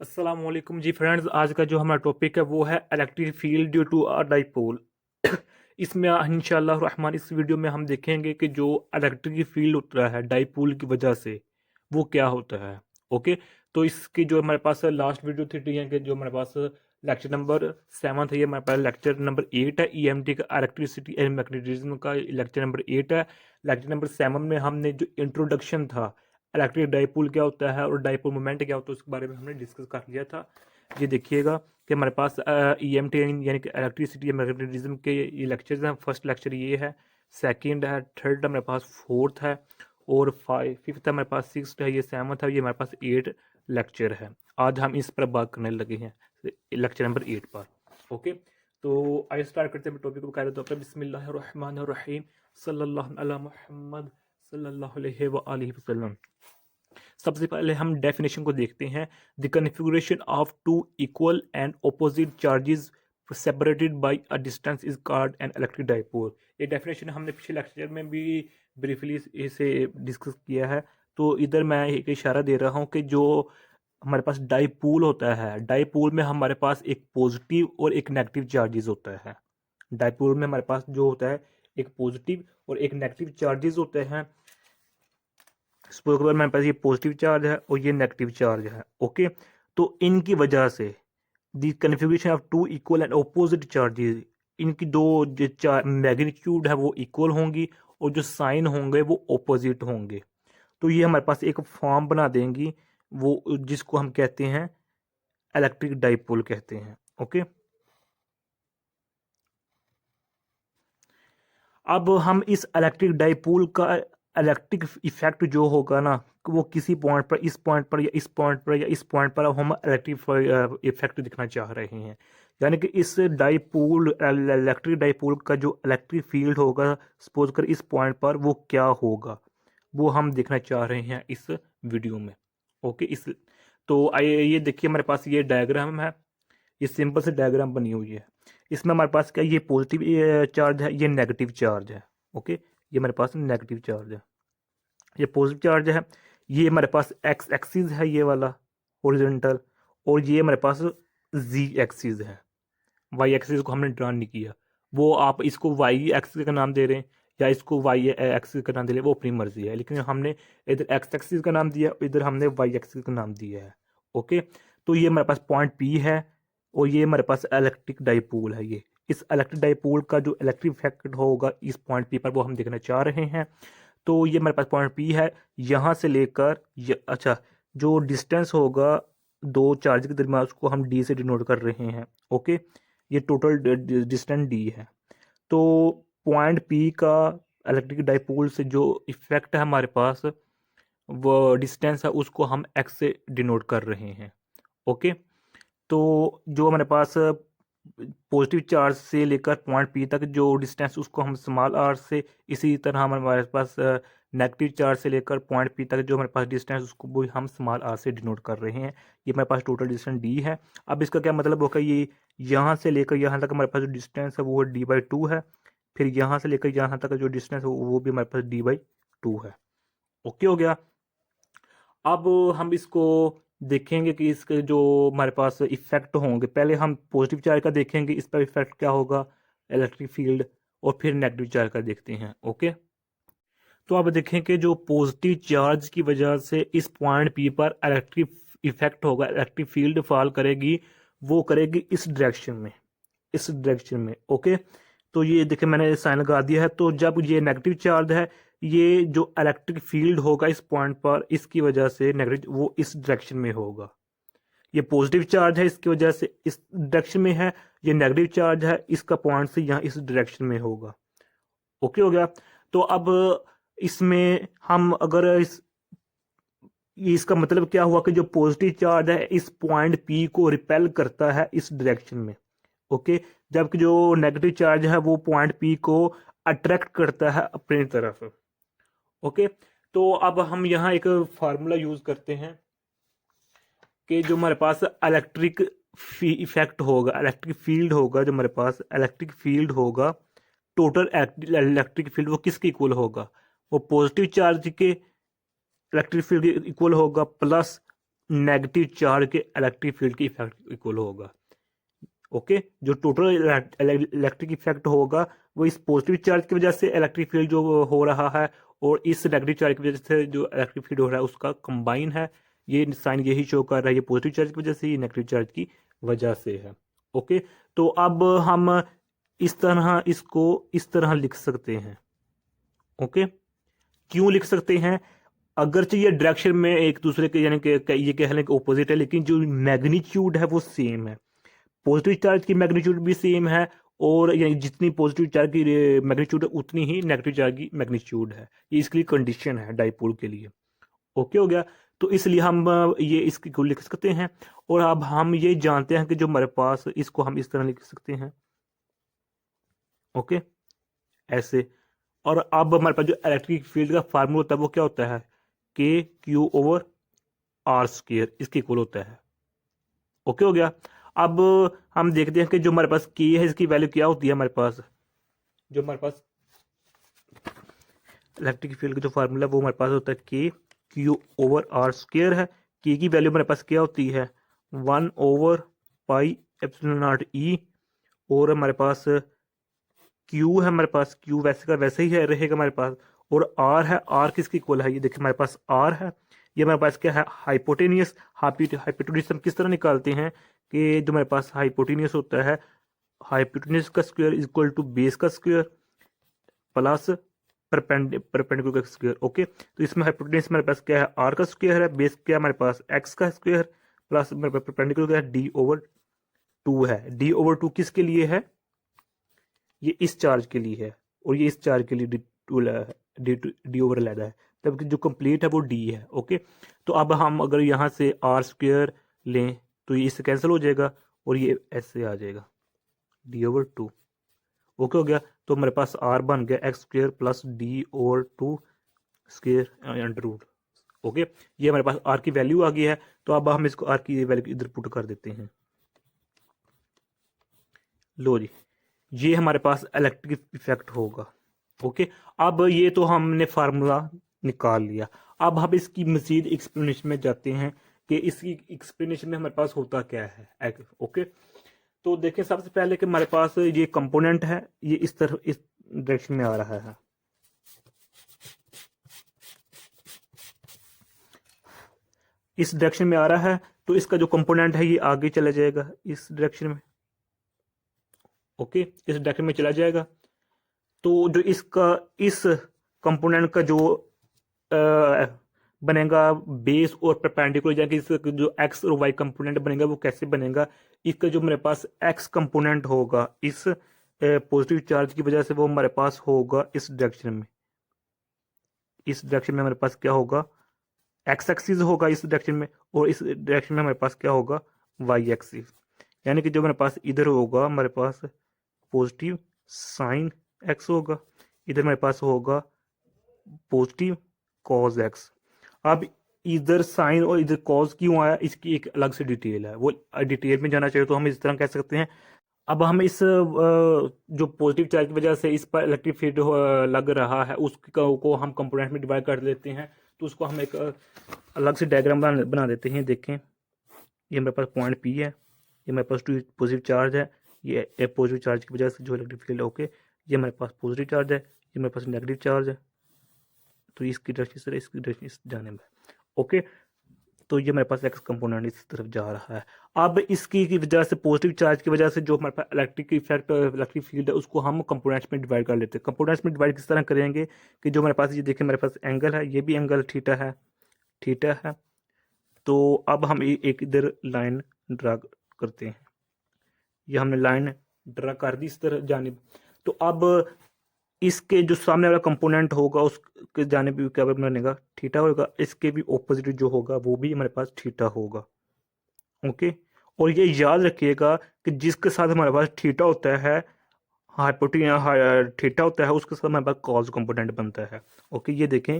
अस्सलाम वालेकुम जी फ्रेंड्स। आज का जो हमारा टॉपिक है वो है electric field due to a dipole. इसमें इंशाल्लाह रहमान इस वीडियो में हम देखेंगे कि जो इलेक्ट्रिक फील्ड होता है डाइपोल की वजह से वो क्या होता है। ओके, तो इसकी जो हमारे पास लास्ट वीडियो थी टी के जो हमारे पास लेक्चर नंबर 7 है, ये हमारे पास लेक्चर नंबर 8 है। ईएमटी का इलेक्ट्रिसिटी एंड मैग्नेटिज्म का लेक्चर नंबर 8 है। लेक्चर नंबर 7 में हमने जो इंट्रोडक्शन था इलेक्ट्रिक डाइपोल क्या होता है और डाइपोल मोमेंट क्या होता है उसके बारे में हमने डिस्कस कर लिया था। ये देखिएगा कि हमारे पास ईएमटी यानी कि इलेक्ट्रिसिटी मैग्नेटिज्म के ये लेक्चर्स हैं। फर्स्ट लेक्चर ये है, सेकंड है, थर्ड हमारे पास फोर्थ है और फिफ्थ हमारे पास सिक्स है, ये सेवन्थ है, ये हमारे पास 8 लेक्चर है। आज हम इस पर बात करने लगे हैं लेक्चर नंबर 8 पर। ओके, तो आइए स्टार्ट करते हैं टॉपिक को। कायदे तौर पर बिस्मिल्लाहिर्रहमानिर्रहीम सल्लल्लाहु अला मुहम्मद सल्लल्लाहु अलैहि व आलिहि वसल्लम। सबसे पहले हम डेफिनेशन को देखते हैं। The configuration of two equal and opposite charges separated by a distance is called an electric dipole. ये डेफिनेशन हमने पिछले लेक्चर में भी ब्रीफली इसे डिस्कस किया है। तो इधर मैं एक इशारा दे रहा हूँ कि जो हमारे पास डाइपोल होता है, डाइपोल में हमारे पास एक पॉजिटिव और एक नेगेटिव चार्जेस होता है। डाइपोल में हमारे पास जो होता है एक पॉजिटिव और एक नेगेटिव चार्जेस होते हैं। सपोज अगर मेरे पास ये पॉजिटिव चार्ज है और ये नेगेटिव चार्ज है। ओके, तो इनकी वजह से the configuration of two equal and opposite charges, इनकी दो जो मैग्नीट्यूड है वो इक्वल होंगी और जो साइन होंगे वो ऑपोजिट होंगे। तो ये हमारे पास एक फॉर्म बना देंगी वो, जिसको हम कहते हैं इलेक्ट्रिक डाइपोल कहते हैं। ओके, अब हम इस इलेक्ट्रिक डाइपोल का इलेक्ट्रिक इफेक्ट जो होगा ना, वो किसी पॉइंट पर, इस पॉइंट पर या इस पॉइंट पर या इस पॉइंट पर हम इलेक्ट्रिक इफेक्ट दिखना चाह रहे हैं। यानी कि इस डाइपोल इलेक्ट्रिक डाइपोल का जो इलेक्ट्रिक फील्ड होगा सपोज कर इस पॉइंट पर वो क्या होगा, वो हम देखना चाह रहे हैं इस वीडियो में। ओके, इस तो आइए ये देखिए हमारे पास ये डायग्राम है। ये सिंपल से डायग्राम बनी हुई है। इसमें हमारे पास क्या, ये पॉजिटिव चार्ज है, ये नेगेटिव चार्ज है। ओके, ये हमारे पास नेगेटिव चार्ज है, ये पॉजिटिव चार्ज है। ये हमारे पास एक्स एक्सिस है ये वाला ओरिजेंटल, और ये हमारे पास जी एक्सिस है। वाई एक्सिस को हमने ड्रा नहीं किया, वो आप इसको वाई एक्सिस का नाम दे रहे हैं या इसको वाई एक्सिस का नाम दे रहे हैं, वो अपनी मर्जी है। लेकिन हमने इधर एक्स एक्सिस का नाम दिया, इधर हमने वाई एक्सिस का नाम दिया है। ओके, तो ये हमारे पास पॉइंट पी है और ये हमारे पास इलेक्ट्रिक डाइपोल है। ये इस इलेक्ट्रिक डाइपोल का जो इलेक्ट्रिक इफेक्ट होगा इस पॉइंट पी पर वो हम देखना चाह रहे हैं। तो ये हमारे पास पॉइंट पी है, यहाँ से लेकर अच्छा, जो डिस्टेंस होगा दो चार्ज के दरमियान उसको हम डी से डिनोट कर रहे हैं। ओके, ये टोटल डिस्टेंस डी है। तो पॉइंट पी का इलेक्ट्रिक डाइपोल से जो इफेक्ट है हमारे पास, वो डिस्टेंस है उसको हम एक्स से डिनोट कर रहे हैं। ओके, तो जो हमारे पास पॉजिटिव चार्ज से लेकर पॉइंट पी तक जो डिस्टेंस उसको हम स्मॉल आर से, इसी तरह हमारे पास नेगेटिव चार्ज से लेकर पॉइंट पी तक जो हमारे पास डिस्टेंस उसको भी हम स्मॉल आर से डिनोट कर रहे हैं। ये हमारे पास टोटल डिस्टेंस डी है। अब इसका क्या मतलब होगा, ये यहाँ से लेकर यहाँ तक हमारे पास जो डिस्टेंस है वो D/2 है। फिर यहाँ से लेकर यहाँ तक जो डिस्टेंस है वो भी हमारे पास D/2 है। ओके हो गया। अब हम इसको देखेंगे कि इसके जो हमारे पास इफेक्ट होंगे, पहले हम पॉजिटिव चार्ज का देखेंगे इस पर इफेक्ट क्या होगा इलेक्ट्रिक फील्ड, और फिर नेगेटिव चार्ज का देखते हैं। ओके, तो अब देखें कि जो पॉजिटिव चार्ज की वजह से इस पॉइंट पी पर इलेक्ट्रिक इफेक्ट होगा, इलेक्ट्रिक फील्ड फॉल करेगी, वो करेगी इस डायरेक्शन में, इस डायरेक्शन में। ओके, तो ये देखिए मैंने साइन लगा दिया है। तो जब ये नेगेटिव चार्ज है, ये जो इलेक्ट्रिक फील्ड होगा इस पॉइंट पर, इसकी वजह से नेगेटिव वो इस डायरेक्शन में होगा। ये पॉजिटिव चार्ज है, इसकी वजह से इस डायरेक्शन में है। ये नेगेटिव चार्ज है, इसका पॉइंट से यहाँ इस डायरेक्शन में होगा। ओके हो गया। तो अब इसमें हम अगर इसका मतलब क्या हुआ कि जो पॉजिटिव चार्ज है इस पॉइंट पी को रिपेल करता है इस डायरेक्शन में। ओके, जबकि जो नेगेटिव चार्ज है वो पॉइंट पी को अट्रैक्ट करता है अपनी तरफ। ओके, तो अब हम यहाँ एक फार्मूला यूज करते हैं कि जो हमारे पास इलेक्ट्रिक इफेक्ट होगा, इलेक्ट्रिक फील्ड होगा, जो हमारे पास इलेक्ट्रिक फील्ड होगा, टोटल इलेक्ट्रिक फील्ड वो किसके इक्वल होगा, वो पॉजिटिव चार्ज के इलेक्ट्रिक फील्ड इक्वल होगा प्लस नेगेटिव चार्ज के इलेक्ट्रिक फील्ड के इफेक्ट इक्वल होगा। ओके, जो टोटल इलेक्ट्रिक इफेक्ट होगा वो इस पॉजिटिव चार्ज की वजह से इलेक्ट्रिक फील्ड जो हो रहा है और इस नेगेटिव चार्ज की वजह से जो इलेक्ट्रिक फील्ड हो रहा है उसका कंबाइन है। ये साइन यही शो कर रहा है, ये पॉजिटिव चार्ज की वजह से, ये नेगेटिव चार्ज की वजह से है। ओके, तो अब हम इस तरह इसको इस तरह लिख सकते हैं। ओके, क्यों लिख सकते हैं? अगरचे ये डायरेक्शन में एक दूसरे के यानी कि ये कह लें कि ऑपोजिट है, लेकिन जो मैग्नीट्यूड है वो सेम है। पॉजिटिव चार्ज की मैग्नीट्यूड भी सेम है और यानी जितनी पॉजिटिव चार्ज की मैग्नीट्यूड है उतनी ही नेगेटिव चार्ज की मैग्नीट्यूड है। ये इसके लिए कंडीशन है डाइपोल के लिए। ओके हो गया, तो इसलिए हम ये इसकी को लिख सकते हैं। और अब हम ये जानते हैं कि जो हमारे पास इसको हम इस तरह लिख सकते हैं। ओके, ऐसे। और अब हमारे पास जो इलेक्ट्रिक फील्ड का फार्मूला होता है वो क्या होता है? के क्यू ओवर आर स्क्वायर, इसके इक्वल होता है। ओके हो गया। अब हम देखते हैं कि जो हमारे पास के है इसकी वैल्यू क्या होती है। हमारे पास जो हमारे पास इलेक्ट्रिक फील्ड का जो फार्मूला है वो हमारे पास होता है के क्यू ओवर आर स्क्वायर है। के की वैल्यू हमारे पास क्या होती है? 1/पाई एप्सिलॉन नॉट ई। और हमारे पास क्यू है, हमारे पास क्यू वैसे का वैसे ही है रहेगा हमारे पास। और आर है, आर किसकी इक्वल है? ये देखिए हमारे पास आर है, ये हमारे पास क्या है? हाइपोटेनियस। हाइपोटेनियस हम किस तरह निकालते हैं कि जो हमारे पास हाइपोटेनियस होता है, हाइपोटेनियस का square is equal to base का स्क्वायर प्लस परपेंडिकुलर का स्क्वायर। ओके, तो इसमें हाइपोटेनियस हमारे पास क्या है? आर का स्क्वायर है, बेस क्या है हमारे पास? एक्स का स्क्वायर प्लस हमारे पास परपेंडिकुलर क्या है? d/2 है। d/2 किसके लिए है? ये इस चार्ज के लिए है और ये इस चार्ज के लिए डी ओवर लैदा है, तब जो कंप्लीट है वो डी है। ओके, तो अब हम अगर यहाँ से आर स्क्वायर लें तो ये इससे कैंसिल हो जाएगा और ये ऐसे आ जाएगा d/2। ओके हो गया, तो हमारे पास आर बन गया x square plus d/2 square under root. Okay, ये हमारे पास आर की वैल्यू आ गई है। तो अब हम इसको आर की वैल्यू इधर पुट कर देते हैं। लो जी, ये हमारे पास इलेक्ट्रिक इफेक्ट होगा। ओके, अब ये तो हमने फार्मूला निकाल लिया। अब हम इसकी मजीद एक्सप्लेनेशन में जाते हैं कि इसकी एक्सप्लेनेशन में हमारे पास होता क्या है। ओके, तो देखें सबसे पहले कि हमारे पास ये कंपोनेंट है, ये इस तरह इस डायरेक्शन में आ रहा है। इस डायरेक्शन में आ रहा है, तो इसका जो कंपोनेंट है ये आगे चला जाएगा इस डायरेक्शन में। ओके, इस डायरेक्शन में चला जाएगा। तो जो इसका इस कंपोनेंट का जो बनेगा बेस और परपेंडिकुलर, यानी कि इसका जो एक्स और वाई कंपोनेंट बनेगा वो कैसे बनेगा? इसका जो मेरे पास एक्स कंपोनेंट होगा इस पॉजिटिव चार्ज की वजह से वो हमारे पास होगा इस डायरेक्शन में। इस डायरेक्शन में हमारे पास क्या होगा? एक्स एक्सिस होगा इस डायरेक्शन में, और इस डायरेक्शन में हमारे पास क्या होगा? Y axis. यानी कि जो हमारे पास इधर होगा हमारे पास पॉजिटिव साइन एक्स होगा, इधर मेरे पास होगा पॉजिटिव कॉज एक्स। अब इधर साइन और इधर कॉज क्यों आया इसकी एक अलग से डिटेल है, वो डिटेल में जाना चाहिए तो हम इस तरह कह सकते हैं। अब हम इस जो पॉजिटिव चार्ज की वजह से इस पर इलेक्ट्रिक फील्ड लग रहा है उसको को हम कंपोनेंट में डिवाइड कर लेते हैं। तो उसको हम एक अलग से डायग्राम बना देते हैं। देखें, ये मेरे पास पॉइंट पी है, ये मेरे पास पॉजिटिव चार्ज है, ये पॉजिटिव चार्ज की वजह से जो इलेक्ट्रिक फील्ड है। ओके, ये मेरे पास पॉजिटिव चार्ज है, ये मेरे पास नेगेटिव चार्ज है, तो इसकी डायरेक्शन इस तरह, इसकी डायरेक्शन इस जाने में। ओके, तो ये मेरे पास एक्स कंपोनेंट इस तरफ जा रहा है। अब इसकी की वजह से पॉजिटिव चार्ज की वजह से जो हमारे पास इलेक्ट्रिक इफेक्ट इलेक्ट्रिक फील्ड है उसको हम कंपोनेंट्स में डिवाइड कर लेते हैं। कंपोनेंट्स में डिवाइड किस तरह करेंगे कि जो मेरे पास ये देखिए मेरे पास एंगल है, ये भी एंगल थीटा है, थीटा है। तो अब हम एक इधर लाइन ड्रा करते हैं, ये हमने लाइन ड्रा कर दी इस तरह जानिब। तो अब इसके जो सामने वाला कंपोनेंट होगा उसके जानिब भी क्या बनेगा? थीटा होगा। इसके भी ऑपोजिट जो होगा वो भी हमारे पास थीटा होगा। ओके, और ये याद रखिएगा कि जिसके साथ हमारे पास थीटा होता है, थीटा होता है, उसके साथ हमारे पास कॉज कंपोनेंट बनता है। ओके, ये देखें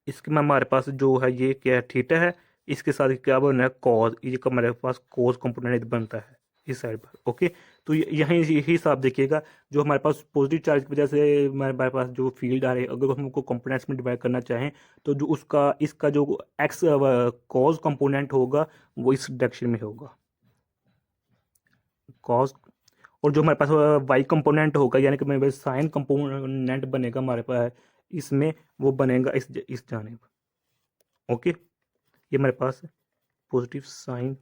इसके में हमारे पास जो है ये क्या है? थीटा है, इसके साथ क्या बना है? कॉज। ये हमारे पास कॉज कंपोनेंट बनता है। इस साइड पर। ओके, तो यही यही हिसाब देखिएगा, जो हमारे पास पॉजिटिव चार्ज की वजह से हमारे पास जो फील्ड आ रही है, अगर हम उनको कंपोनेंट्स में डिवाइड करना चाहें तो जो उसका इसका जो एक्स कॉज कंपोनेंट होगा वो इस डायरेक्शन में होगा, कॉज। और जो हमारे पास वाई कंपोनेंट होगा, यानी कि मेरे पास साइन कंपोनेंट बनेगा हमारे पास इसमें, वो बनेगा इस जाने पर। ओके, ये हमारे पास पॉजिटिव साइन,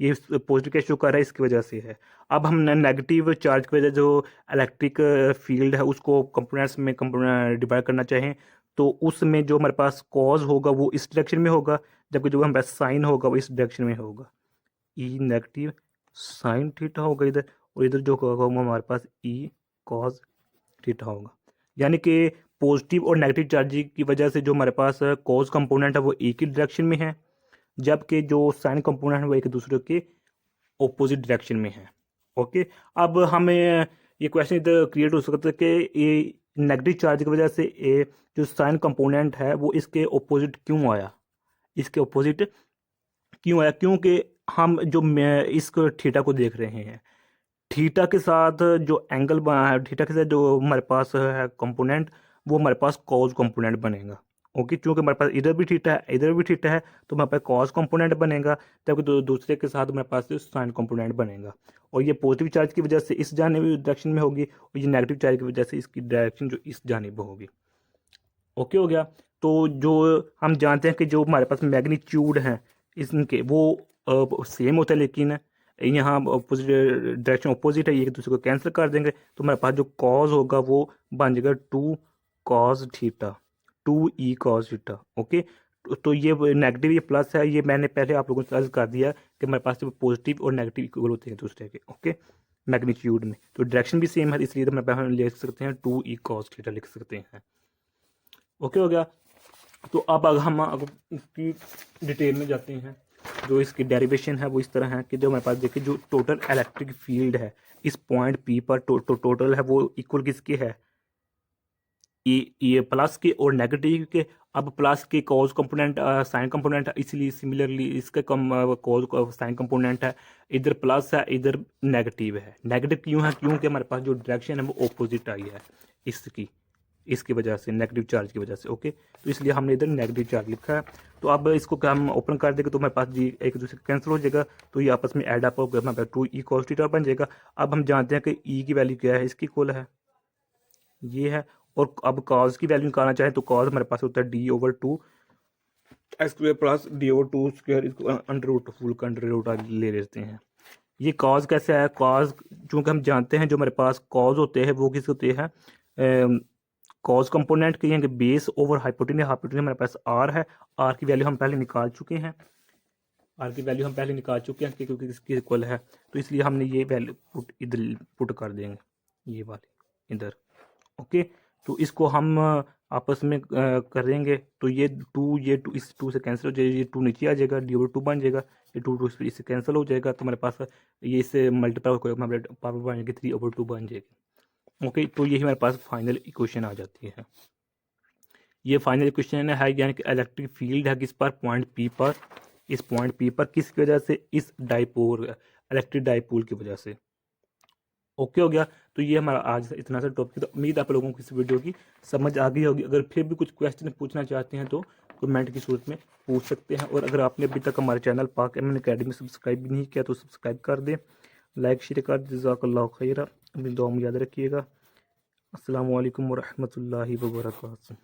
ये पॉजिटिव क्या शो कर रहा है, इसकी वजह से है। अब हम नेगेटिव चार्ज की वजह जो इलेक्ट्रिक फील्ड है उसको कंपोनेंट्स में डिवाइड करना चाहें तो उसमें जो हमारे पास कॉज होगा वो इस डायरेक्शन में होगा, जबकि जो हमारे पास साइन होगा वो इस डायरेक्शन में होगा। ई नेगेटिव साइन थीटा होगा इधर, और इधर जो होगा वो हमारे पास ई कॉज थीटा होगा। यानी कि पॉजिटिव और नेगेटिव चार्ज की वजह से जो हमारे पास कॉज कंपोनेंट है वो एक ही डायरेक्शन में है, जबकि जो साइन कंपोनेंट है वो एक दूसरे के ऑपोजिट डायरेक्शन में है। ओके, अब हमें ये क्वेश्चन इधर क्रिएट हो सकता है कि ये नेगेटिव चार्ज की वजह से ये जो साइन कंपोनेंट है वो इसके ऑपोजिट क्यों आया, इसके ऑपोजिट क्यों आया, क्योंकि हम जो इस थीटा को देख रहे हैं, थीटा के साथ जो एंगल बना है, थीटा के साथ जो हमारे पास है कंपोनेंट, वो हमारे पास कॉज कंपोनेंट बनेगा। ओके, क्योंकि हमारे पास इधर भी थीटा है इधर भी थीटा है, तो हमारे पास कॉज कंपोनेंट बनेगा, जबकि दूसरे के साथ हमारे पास साइन कंपोनेंट बनेगा। और ये पॉजिटिव चार्ज की वजह से इस जानिब डायरेक्शन में होगी, और ये नेगेटिव चार्ज की वजह से इसकी डायरेक्शन जो इस जानिब होगी। ओके हो गया। तो जो हम जानते हैं कि जो हमारे पास मैग्नीट्यूड हैं इनके वो सेम होता है, लेकिन यहाँ अपोजिट डायरेक्शन अपोजिट है, ये एक दूसरे को कैंसिल कर देंगे, तो हमारे पास जो कॉज होगा वो बन जाएगा 2 cos theta, 2 e cos theta. Okay, तो ये नेगेटिव ये प्लस है, ये मैंने पहले आप लोगों से अर्ज कर दिया कि हमारे पास पॉजिटिव और नेगेटिव इक्वल होते हैं दूसरे के। ओके, मैग्नीट्यूड में तो डायरेक्शन भी सेम है, इसलिए तो हमारे पास हम लिख सकते हैं 2 e cos थीटा लिख सकते हैं। ओके हो गया। तो अब अगर हम इसकी डिटेल में जाते हैं, जो इसकी डेरिवेशन है वो इस तरह है कि जो हमारे पास देखिए जो टोटल इलेक्ट्रिक फील्ड है इस पॉइंट पी पर टोटल है वो इक्वल किसके है, ये प्लस के और नेगेटिव के। अब प्लस के कॉज कंपोनेंट साइन कंपोनेंट है, इसलिए सिमिलरली इसका कम कॉज साइन कंपोनेंट है, इधर प्लस है इधर नेगेटिव है। नेगेटिव क्यों है, क्योंकि हमारे पास जो डायरेक्शन है वो ऑपोजिट आई है इसकी वजह से, नेगेटिव चार्ज की वजह से। ओके, तो इसलिए हमने इधर नेगेटिव चार्ज लिखा है। तो अब इसको क्या हम ओपन कर देंगे तो हमारे पास जी एक दूसरे कैंसिल हो जाएगा, तो ये आपस में ऐड अप होकर हमारे पास 2 e cos थीटा बन जाएगा। अब हम जानते हैं कि ई की वैल्यू क्या है, इसकी इक्वल है ये है। और अब कॉज की वैल्यू निकालना चाहें तो कॉज हमारे पास होता है d/2 x square plus d/2 square, इसको अंडर रूट फुल का अंडर रूट ले लेते हैं। ये कॉज कैसे है, कॉज चूँकि हम जानते हैं जो हमारे पास कॉज होते हैं वो किस होते हैं, कॉज कंपोनेंट के हैं बेस ओवर हाइपोटेन्यूज, हाइपोटेन्यूज हमारे पास आर है, आर की वैल्यू हम पहले निकाल चुके हैं, आर की वैल्यू हम पहले निकाल चुके हैं क्योंकि इसकी इक्वल है, तो इसलिए हमने ये वैल्यू इधर पुट कर देंगे, ये वाली इधर। ओके, तो इसको हम आपस में करेंगे तो ये टू इस 2 से कैंसिल हो जाएगा, ये 2 नीचे आ जाएगा, d/2 बन जाएगा, ये 2 इससे कैंसिल हो जाएगा, तो हमारे पास ये इससे मल्टीप्लाई होकर हमारे पावर बन जाएगी 3/2 बन जाएगी। ओके, तो यही हमारे पास फाइनल इक्वेशन आ जाती है। ये फाइनल इक्वेशन है, यानी कि इलेक्ट्रिक फील्ड है किस पर, पॉइंट पी पर, इस पॉइंट पी पर किसकी वजह से, इस डाइपोल इलेक्ट्रिक डाइपोल की वजह से। ओके हो गया। तो ये हमारा आज इतना सा टॉपिक, तो उम्मीद आप लोगों को इस वीडियो की समझ आ गई होगी। अगर फिर भी कुछ क्वेश्चन पूछना चाहते हैं तो कमेंट की सूरत में पूछ सकते हैं, और अगर आपने अभी तक हमारे चैनल पाक एम अकेडमी सब्सक्राइब भी नहीं किया तो सब्सक्राइब कर दें, लाइक शेयर कर दें। जज़ाकल्लाहु खैरा, अपनी दुआ में याद रखिएगा। अस्सलामु अलैकुम वरहमतुल्लाहि वबरकातुहू।